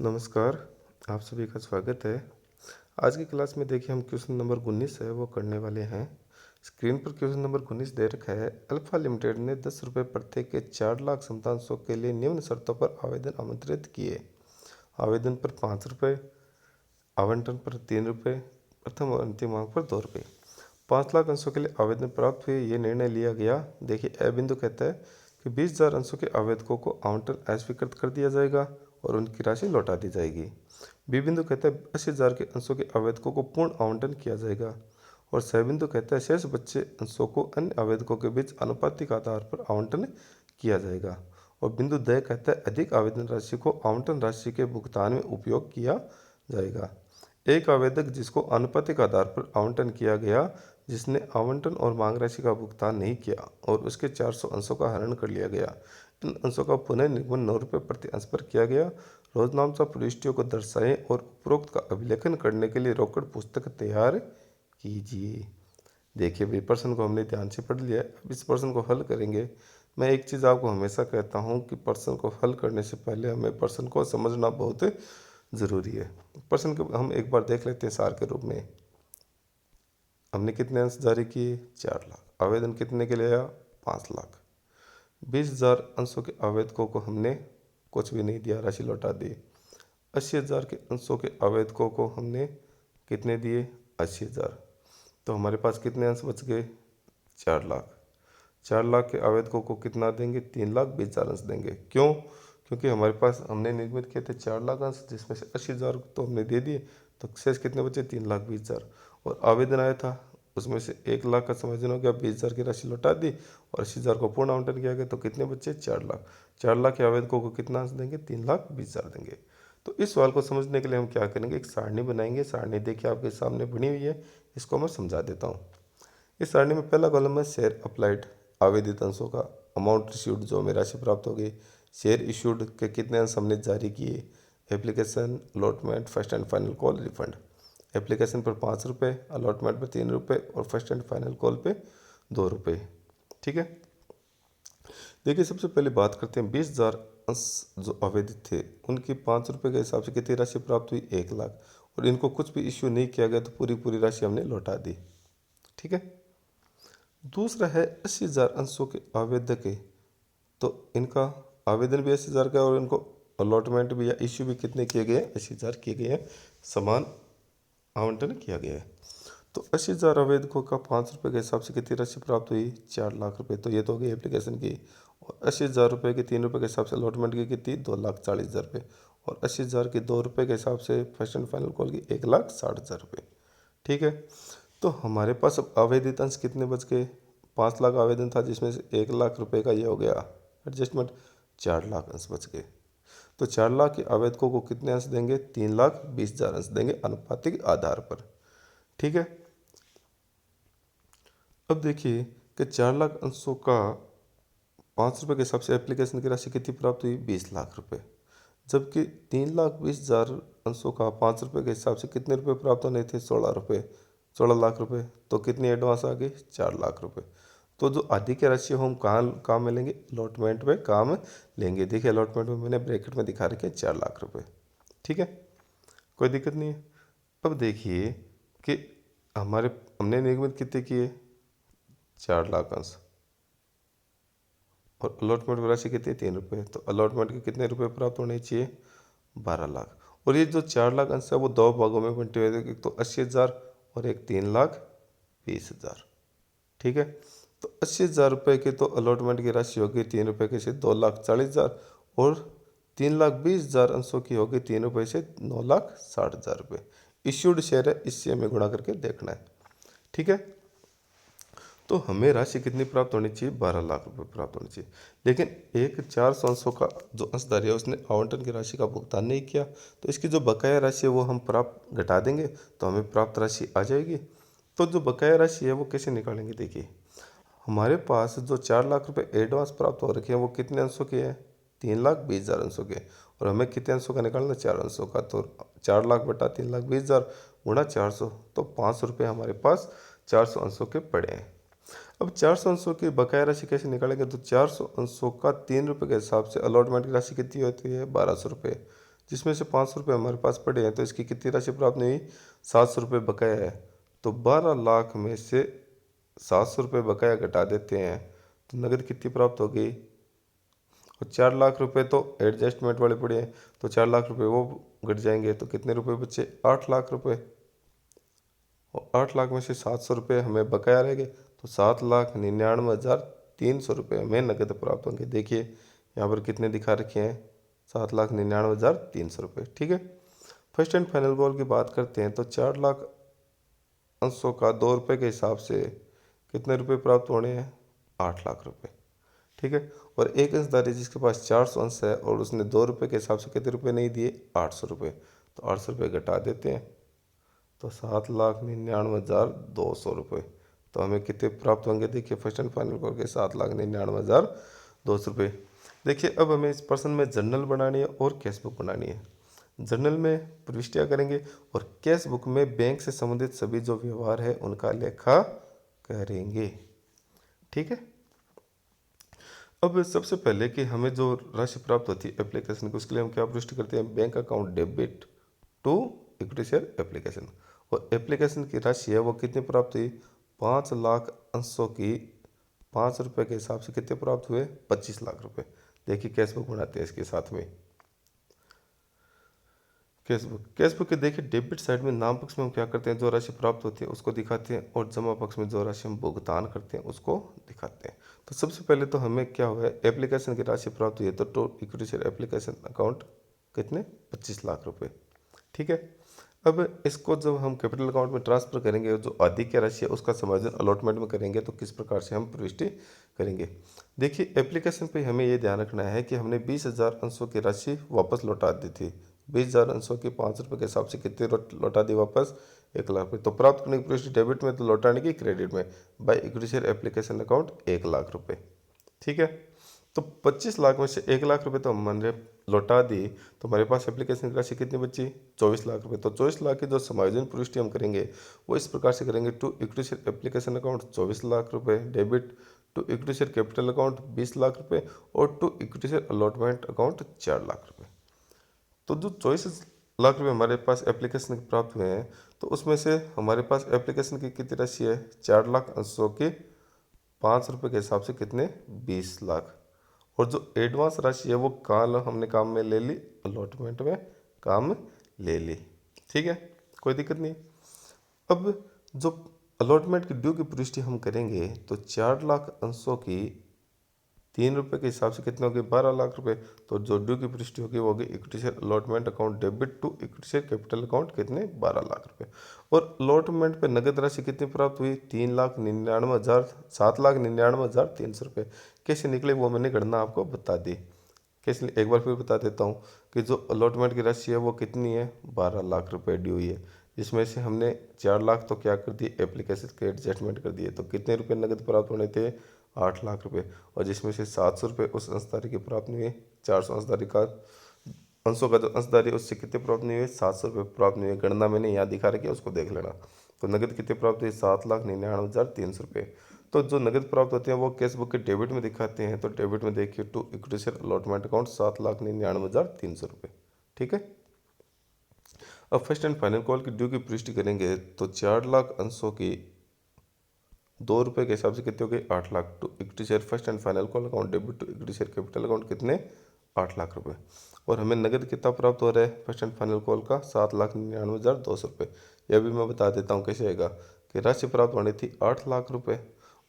नमस्कार, आप सभी का स्वागत है। आज की क्लास में देखिए हम क्वेश्चन नंबर 19 है वो करने वाले हैं। स्क्रीन पर क्वेश्चन नंबर 19 दे रखा है। अल्फा लिमिटेड ने 10 रुपये प्रत्येक के 4 लाख संतांशों के लिए निम्न शर्तों पर आवेदन आमंत्रित किए। आवेदन पर 5 रुपये, आवंटन पर 3 रुपये, प्रथम और अंतिम मांग पर 2 रुपये। 5 लाख अंशों के लिए आवेदन प्राप्त हुए, ये निर्णय लिया गया। देखिए ए बिंदु कहता है कि 20,000 अंशों के आवेदकों को आवंटन अस्वीकृत कर दिया जाएगा और उनकी राशि लौटा दी जाएगी। बी बिंदु कहता है 80,000 के अंशों के आवेदकों को पूर्ण आवंटन किया जाएगा। और स बिंदु कहता है शेष बच्चे अंशों को अन्य आवेदकों के बीच अनुपातिक आधार पर आवंटन किया जाएगा। और बिंदु द कहता है अधिक आवेदन राशि को आवंटन राशि के भुगतान में उपयोग किया जाएगा। एक आवेदक जिसको आनुपातिक आधार पर आवंटन किया गया, जिसने आवंटन और मांग राशि का भुगतान नहीं किया और उसके 400 अंशों का हरण कर लिया गया। इन अंशों का पुनः निगमन 9 रुपये प्रति अंश पर किया गया। रोजनामचा प्रविष्टियों को दर्शाएं और उपरोक्त का अभिलेखन करने के लिए रोकड़ पुस्तक तैयार कीजिए। देखिए भाई, प्रश्न को हमने ध्यान से पढ़ लिया। अब इस प्रश्न को हल करेंगे। मैं एक चीज़ आपको हमेशा कहता हूँ कि प्रश्न को हल करने से पहले हमें प्रश्न को समझना बहुत ज़रूरी है। प्रश्न को हम एक बार देख लेते हैं सार के रूप में। हमने कितने अंश जारी किए? 4 लाख। आवेदन कितने के लिए आया? 5 लाख। 20,000 अंशों के आवेदकों को हमने कुछ भी नहीं दिया, राशि लौटा दी। 80,000 के अंशों के आवेदकों को हमने कितने दिए? 80,000। तो हमारे पास कितने अंश बच गए? 4 लाख। 4 लाख के आवेदकों को कितना देंगे? 3,20,000 अंश देंगे। क्यों? क्योंकि हमारे पास हमने निर्मित किए थे 4 लाख अंश, जिसमें से 80,000 तो हमने दे दिए, तो शेष कितने बचे? 3,20,000। और आवेदन आया था, उसमें से 1 लाख का समायोजन हो गया, 20,000 की राशि लौटा दी और 80,000 को पूर्ण आवंटन किया गया, तो कितने बचे? 4 लाख। 4 लाख के आवेदकों को कितना अंश देंगे? 3,20,000 देंगे। तो इस सवाल को समझने के लिए हम क्या करेंगे? एक सारणी बनाएंगे। सारणी देखिए आपके सामने बनी हुई है, इसको मैं समझा देता हूँ। इस सारणी में पहला कॉलम है शेयर अप्लाइड, आवेदित अंशों का। अमाउंट रिसीव्ड, जो हमें राशि प्राप्त हो गई। शेयर इशूड के कितने अंश हमने जारी किए। Application, allotment, first and final call, refund. Application पर 5 रुपये, अलॉटमेंट पर 3 रुपये और फर्स्ट एंड फाइनल कॉल पे 2 रुपये। ठीक है। देखिए सबसे पहले बात करते हैं 20,000 अंश जो आवेदित थे, उनकी 5 रुपये के हिसाब से कितनी राशि प्राप्त हुई? 1 लाख। और इनको कुछ भी इश्यू नहीं किया गया, तो पूरी राशि हमने लौटा दी। ठीक है। दूसरा है 80,000 अंशों के आवेदक है, तो इनका आवेदन भी 80,000 का है और इनको अलॉटमेंट भी या इश्यू भी कितने किए गए हैं? 80,000 किए गए हैं, समान आवंटन किया गया है। तो 80,000 आवेदकों का 5 रुपये के हिसाब से कितनी राशि प्राप्त हुई? 4 लाख रुपये। तो ये तो हो गई एप्लीकेशन की। और 80,000 रुपये की 3 रुपये के हिसाब से अलॉटमेंट की कितनी? 2,40,000 रुपये। और 80,000 की 2 रुपये के हिसाब से फर्स्ट एंड फाइनल कॉल की 1,60,000 रुपये। ठीक है। तो हमारे पास अब आवेदित अंश कितने बच गए? 5 लाख आवेदन था, जिसमें से 1 लाख रुपए का ये हो गया एडजस्टमेंट, 4 लाख अंश बच गए। तो 4 लाख के आवेदकों को कितने अंश देंगे? 3,20,000 अंश देंगे अनुपातिक आधार पर। ठीक है। अब देखिए कि 4 लाख अंशों का 5 रुपये के हिसाब से एप्लीकेशन की राशि कितनी प्राप्त हुई? 20 लाख रुपए। जबकि 3,20,000 अंशों का 5 रुपये के हिसाब से कितने रुपए प्राप्त होने थे? 16 रुपये, 16 लाख रुपए। तो कितनी एडवांस आ गई? 4 लाख रुपए। तो जो आधी की राशि हो हम कहाँ काम में लेंगे? अलॉटमेंट में काम लेंगे। देखिए अलॉटमेंट में मैंने ब्रैकेट में दिखा रखे 4 लाख रुपए। ठीक है, कोई दिक्कत नहीं है। अब देखिए कि हमारे हमने निगमित कितने किए? 4 लाख अंश। और अलॉटमेंट राशि कितनी? 3 रुपये। तो अलॉटमेंट के कितने रुपए प्राप्त होने चाहिए? 12 लाख। और ये जो 4 लाख अंश है वो 2 भागों में बंटे हुए थे, एक तो 80,000 और एक 3,20,000। ठीक है। तो 80,000 रुपये की तो अलॉटमेंट की राशि होगी 3 रुपये के से 2,40,000 और 3,20,000 अंशों की होगी 3 रुपये से 9,60,000 रुपये। इश्यूड शेयर है, इससे हमें गुणा करके देखना है। ठीक है। तो हमें राशि कितनी प्राप्त होनी चाहिए? 12 लाख रुपए प्राप्त होनी चाहिए। लेकिन एक 400 अंशों का जो अंशधारी है उसने आवंटन की राशि का भुगतान नहीं किया, तो इसकी जो बकाया राशि है वो हम प्राप्त घटा देंगे तो हमें प्राप्त राशि आ जाएगी। तो जो बकाया राशि है वो कैसे निकालेंगे? देखिए हमारे पास जो 4 लाख रुपए एडवांस प्राप्त हो रखे हैं वो कितने अंशों के हैं? 3,20,000 अंशों के। और हमें कितने अंशों का निकालना? 4 अंशों का। तो 4 लाख बटा 3,20,000 गुणा 400, तो 500 रुपये हमारे पास 400 अंशों के पड़े हैं। अब 400 अंशों की बकाया राशि कैसे निकालेंगे? तो 400 अंशों का 3 रुपये के हिसाब से अलॉटमेंट की राशि कितनी होती है? 1,200 रुपये। जिसमें से 500 रुपये हमारे पास पड़े हैं, तो इसकी कितनी राशि प्राप्त नहीं हुई? 700 रुपये बकाया है। तो 12 लाख में से 700 रुपये बकाया घटा देते हैं तो नगद कितनी प्राप्त होगी? और 4 लाख रुपए तो एडजस्टमेंट वाले पड़े हैं, तो 4 लाख रुपए वो घट जाएंगे, तो कितने रुपए बचे? 8 लाख रुपए। और 8 लाख में से 700 रुपये हमें बकाया रहेंगे, तो 7,99,300 रुपये हमें नगद प्राप्त होंगे। देखिए यहाँ पर कितने दिखा रखे हैं? 7,99,300 रुपये। ठीक है। फर्स्ट एंड फाइनल कॉल की बात करते हैं तो 4 लाख अंशों का 2 रुपये के हिसाब से कितने रुपए प्राप्त होने हैं? 8 लाख रुपए। ठीक है। और एक अंशधारी जिसके पास 400 अंश है और उसने 2 रुपये के हिसाब से कितने रुपए नहीं दिए? 800 रुपये। तो 800 रुपये घटा देते हैं तो 7,99,200 रुपये। तो हमें कितने प्राप्त होंगे? देखिए फर्स्ट एंड फाइनल करके 7,99,200 रुपये। देखिए अब हमें इस पर्सन में जर्नल बनानी है और कैश बुक बनानी है। जर्नल में प्रविष्टियाँ करेंगे और कैश बुक में बैंक से संबंधित सभी जो व्यवहार है उनका लेखा करेंगे। ठीक है। अब सबसे पहले कि हमें जो राशि प्राप्त होती है एप्लीकेशन की, उसके लिए हम क्या प्रविष्टि करते हैं? Bank account debit to equity share application. और एप्लीकेशन की राशि है वो कितनी प्राप्त हुई? 5 लाख अंशों की 5 रुपये के हिसाब से कितने प्राप्त हुए? 25 लाख रुपए। देखिए कैश बुक बनाते हैं इसके साथ में। कैश बुक के देखिए डेबिट साइड में नाम पक्ष में हम क्या करते हैं? जो राशि प्राप्त होती है उसको दिखाते हैं, और जमा पक्ष में जो राशि हम भुगतान करते हैं उसको दिखाते हैं। तो सबसे पहले तो हमें क्या हुआ है? एप्लीकेशन की राशि प्राप्त हुई है, तो to equity share application account कितने? 25 लाख रुपए। ठीक है। अब इसको जब हम कैपिटल अकाउंट में ट्रांसफर करेंगे, जो अधिक राशि है उसका समायोजन अलॉटमेंट में करेंगे, तो किस प्रकार से हम प्रविष्टि करेंगे? देखिए एप्लीकेशन पे हमें ये ध्यान रखना है कि हमने 20,000 अंशों की राशि वापस लौटा दी थी। 20,000 अंशों की 5 रुपये के हिसाब से कितने लौटा दी वापस? 1 लाख रुपये। तो प्राप्त करने की प्रविष्टि डेबिट में, तो लौटाने की क्रेडिट में। By equity share application account 1 lakh रुपये। ठीक है। तो 25 लाख में से 1 लाख रुपए तो हमने लौटा दी, तो हमारे पास एप्लीकेशन की राशि कितनी बची? 24 लाख रुपए। तो 24 लाख की जो समायोजन प्रविष्टि हम करेंगे वो इस प्रकार से करेंगे: to equity share application account 24 lakh रुपए debit, to equity share capital account 20 lakh रुपए, और to equity share allotment account 4 lakh रुपए। तो जो 24 लाख रुपए हमारे पास एप्लीकेशन के प्राप्त हुए हैं, तो उसमें से हमारे पास एप्लीकेशन की कितनी राशि है? 4 लाख अंशों के 5 रुपये के हिसाब से कितने? 20 लाख। और जो एडवांस राशि है वो कल हमने काम में ले ली, अलॉटमेंट में काम ले ली। ठीक है, कोई दिक्कत नहीं। अब जो अलॉटमेंट की ड्यू की पुष्टि हम करेंगे तो 4 लाख अंशों की 3 रुपये के हिसाब से कितने होगी? 12 लाख रुपए। तो जो ड्यू की पुष्टि होगी वो होगी equity share allotment account debit to equity share capital account कितने? 12 लाख रुपए। और अलॉटमेंट पे नगद राशि कितनी प्राप्त हुई? 7,99,300 रुपये। कैसे निकले वो मैंने गणना आपको बता दी। कैसे? एक बार फिर बता देता हूँ कि जो अलॉटमेंट की राशि है वो कितनी है? 12 लाख रुपए ड्यू हुई है, जिसमें से हमने 4 लाख तो क्या कर दिए? एप्लीकेशन के एडजस्टमेंट कर दिए। तो कितने रुपए नगद प्राप्त होने थे? 8 लाख रुपए। और जिसमें से 700 रुपये उस अंशधारी की प्राप्त नहीं हुए। 400 अंशधारी का अंशों का जो अंशधारी है उससे कितने प्राप्त नहीं हुए? 700 रुपये प्राप्त नहीं हुए। गणना मैंने यहाँ दिखा रखी है, उसको देख लेना। तो नगद कितने प्राप्त हुए? 7,99,300 रुपये। तो जो नगद प्राप्त होते हैं वो कैश बुक के डेबिट में दिखाते हैं। तो डेबिट में देखिए to equity share allotment account 7,99,300 रुपये। ठीक है। अब फर्स्ट एंड फाइनल कॉल की ड्यू की पुष्टि करेंगे तो 4 लाख अंशों की 2 रुपये के हिसाब से कितने हो गए? 8 lakh. To equity share first and final call account debit to equity share capital account कितने? 8 लाख रुपए। और हमें नगद कितना प्राप्त हो रहा है फर्स्ट एंड फाइनल कॉल का? 7,99,200 रुपये। यह भी मैं बता देता हूँ कैसे आएगा कि राशि प्राप्त होनी थी 8 लाख रुपए,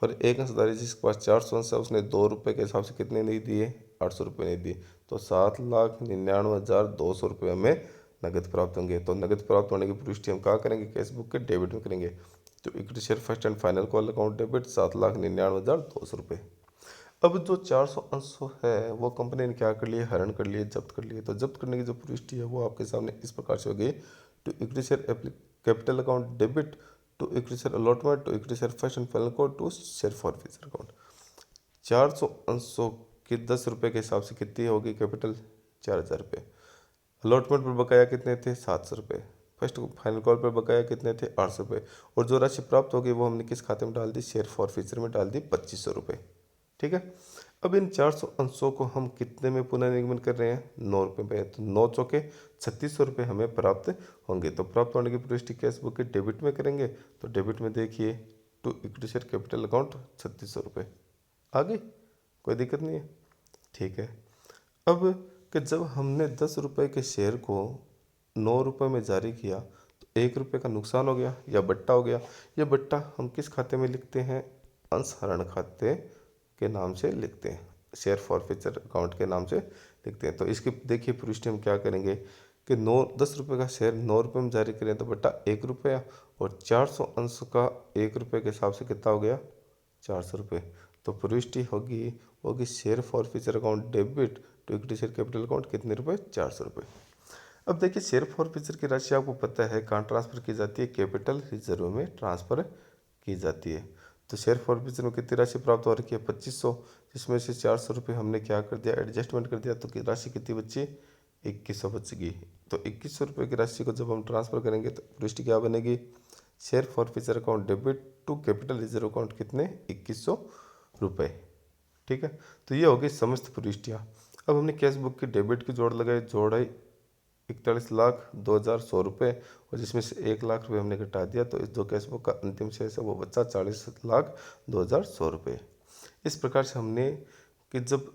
और एक अंशधारी जिसके पास 400 अंश है उसने 2 रुपये के हिसाब से कितने नहीं दिए? 800 रुपये नहीं दिए। तो 7,99,200 रुपये हमें नगद प्राप्त होंगे। तो नगद प्राप्त होने की पुष्टि हम कहाँ करेंगे? कैश बुक के डेबिट में करेंगे। तो equity share first and final call account debit 7,99,200 रुपये। अब जो 400 अंश है वो कंपनी ने क्या कर लिए? हरण कर लिए, जब्त कर लिए। तो जब्त करने की जो पुष्टि है वो आपके सामने इस प्रकार से होगी: to equity share capital account debit to equity share allotment to equity share first and final call to share forfeiture account. 400 अंशों के 10 रुपये के हिसाब से कितनी होगी कैपिटल? 4,000 रुपये। अलॉटमेंट पर बकाया कितने थे? 700 रुपये। फर्स्ट फाइनल कॉल पर बकाया कितने थे? 800 रुपये। और जो राशि प्राप्त होगी वो हमने किस खाते में डाल दी? शेयर फॉर फ्यूचर में डाल दी 2,500 रुपये। ठीक है। अब इन 400 अंशों को हम कितने में पुनर्निर्गमन कर रहे हैं? 9 रुपये में। तो 9 चौके 3600 रुपये हमें प्राप्त होंगे। तो प्राप्त होने की प्रविष्टि कैश बुक के डेबिट में करेंगे। तो डेबिट में देखिए to equity share capital account 3600 रुपये आ गई, कोई दिक्कत नहीं है। ठीक है। अब कि जब हमने 10 रुपये के शेयर को 9 रुपये में जारी किया तो 1 रुपये का नुकसान हो गया या बट्टा हो गया। ये बट्टा हम किस खाते में लिखते हैं? अंशहरण खाते के नाम से लिखते हैं, शेयर फॉरफीचर अकाउंट के नाम से लिखते हैं। तो इसकी देखिए प्रविष्टि हम क्या करेंगे कि 10 रुपये का शेयर 9 रुपये में जारी करें तो बट्टा 1 रुपया, और 400 अंश का 1 रुपये के हिसाब से कितना हो गया? 400 रुपये। तो प्रविष्टि होगी share forfeiture account debit to equity share capital account कितने रुपये? 400 रुपये। अब देखिए शेयर फॉरफीचर की राशि आपको पता है कहाँ ट्रांसफर की जाती है? कैपिटल रिजर्व में ट्रांसफर की जाती है। तो शेयर फॉरफीचर में कितनी राशि प्राप्त हो रखी है? 2500, जिसमें से 400 रुपये हमने क्या कर दिया? एडजस्टमेंट कर दिया। तो राशि कितनी बची? 2100 बच गई। तो 2100 रुपये की राशि को जब हम ट्रांसफर करेंगे तो प्रविष्टि क्या बनेगी? Share forfeiture account debit to capital reserve account कितने? 2100 रुपये। ठीक है। तो ये हो गई समस्त प्रविष्टियाँ। अब हमने कैश बुक की डेबिट की जोड़ आई 41,02,100 रुपये, और जिसमें से 1 लाख रुपये हमने घटा दिया। तो इस जो कैश बुक का अंतिम शेष है वो बचा 40,02,100 रुपये। इस प्रकार से हमने कि जब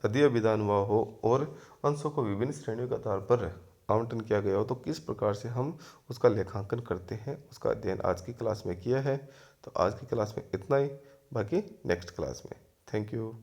अधि विधान हुआ हो और अंशों को विभिन्न श्रेणियों के आधार पर आवंटन किया गया हो तो किस प्रकार से हम उसका लेखांकन करते हैं, उसका अध्ययन आज की क्लास में किया है। तो आज की क्लास में इतना ही, बाकी नेक्स्ट क्लास में। Thank you.